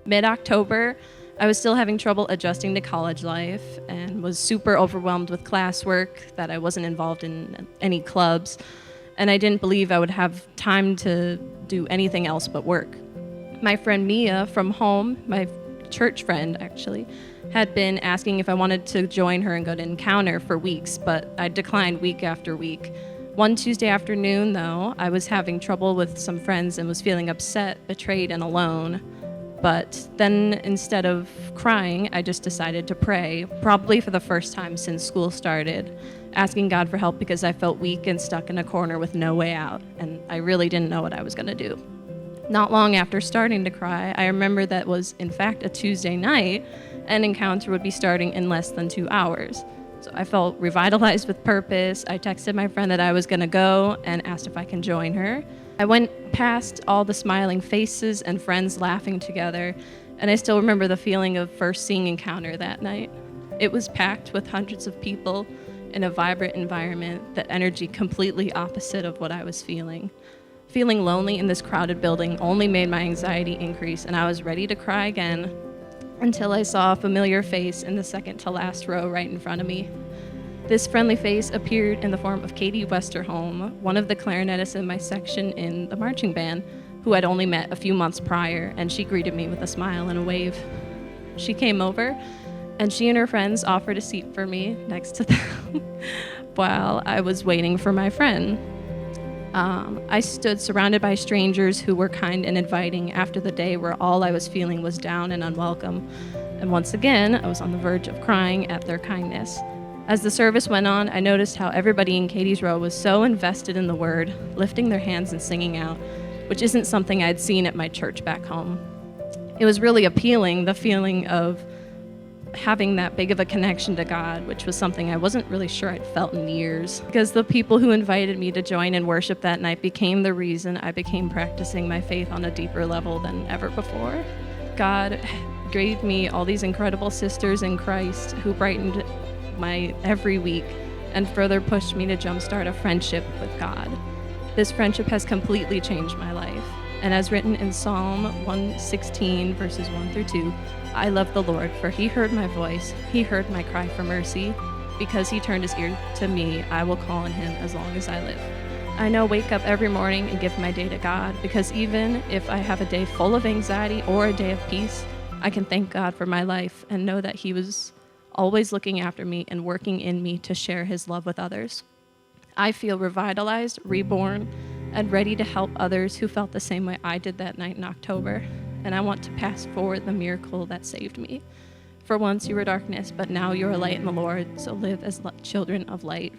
Mid-October, I was still having trouble adjusting to college life and was super overwhelmed with classwork, that I wasn't involved in any clubs, and I didn't believe I would have time to do anything else but work. My friend Mia from home, my church friend actually, had been asking if I wanted to join her and go to Encounter for weeks, but I declined week after week. One Tuesday afternoon, though, I was having trouble with some friends and was feeling upset, betrayed, and alone. But then instead of crying, I just decided to pray, probably for the first time since school started, asking God for help because I felt weak and stuck in a corner with no way out, and I really didn't know what I was going to do. Not long after starting to cry, I remember that was in fact a Tuesday night, and Encounter would be starting in less than 2 hours. So I felt revitalized with purpose. I texted my friend that I was going to go and asked if I can join her. I went past all the smiling faces and friends laughing together, and I still remember the feeling of first seeing Encounter that night. It was packed with hundreds of people in a vibrant environment, the energy completely opposite of what I was feeling. Feeling lonely in this crowded building only made my anxiety increase, and I was ready to cry again until I saw a familiar face in the second to last row right in front of me. This friendly face appeared in the form of Katie Westerholm, one of the clarinetists in my section in the marching band, who I'd only met a few months prior, and she greeted me with a smile and a wave. She came over, and she and her friends offered a seat for me next to them while I was waiting for my friend. I stood surrounded by strangers who were kind and inviting after the day where all I was feeling was down and unwelcome. And once again, I was on the verge of crying at their kindness. As the service went on, I noticed how everybody in Katie's row was so invested in the word, lifting their hands and singing out, which isn't something I'd seen at my church back home. It was really appealing, the feeling of having that big of a connection to God, which was something I wasn't really sure I'd felt in years. Because the people who invited me to join in worship that night became the reason I became practicing my faith on a deeper level than ever before. God gave me all these incredible sisters in Christ who brightened my every week and further pushed me to jumpstart a friendship with God. This friendship has completely changed my life. And as written in Psalm 116, verses 1 through 2, I love the Lord, for he heard my voice. He heard my cry for mercy. Because he turned his ear to me, I will call on him as long as I live. I now wake up every morning and give my day to God, because even if I have a day full of anxiety or a day of peace, I can thank God for my life and know that he was always looking after me and working in me to share his love with others. I feel revitalized, reborn, and ready to help others who felt the same way I did that night in October. And I want to pass forward the miracle that saved me. For once you were darkness, but now you are light in the Lord, so live as children of light.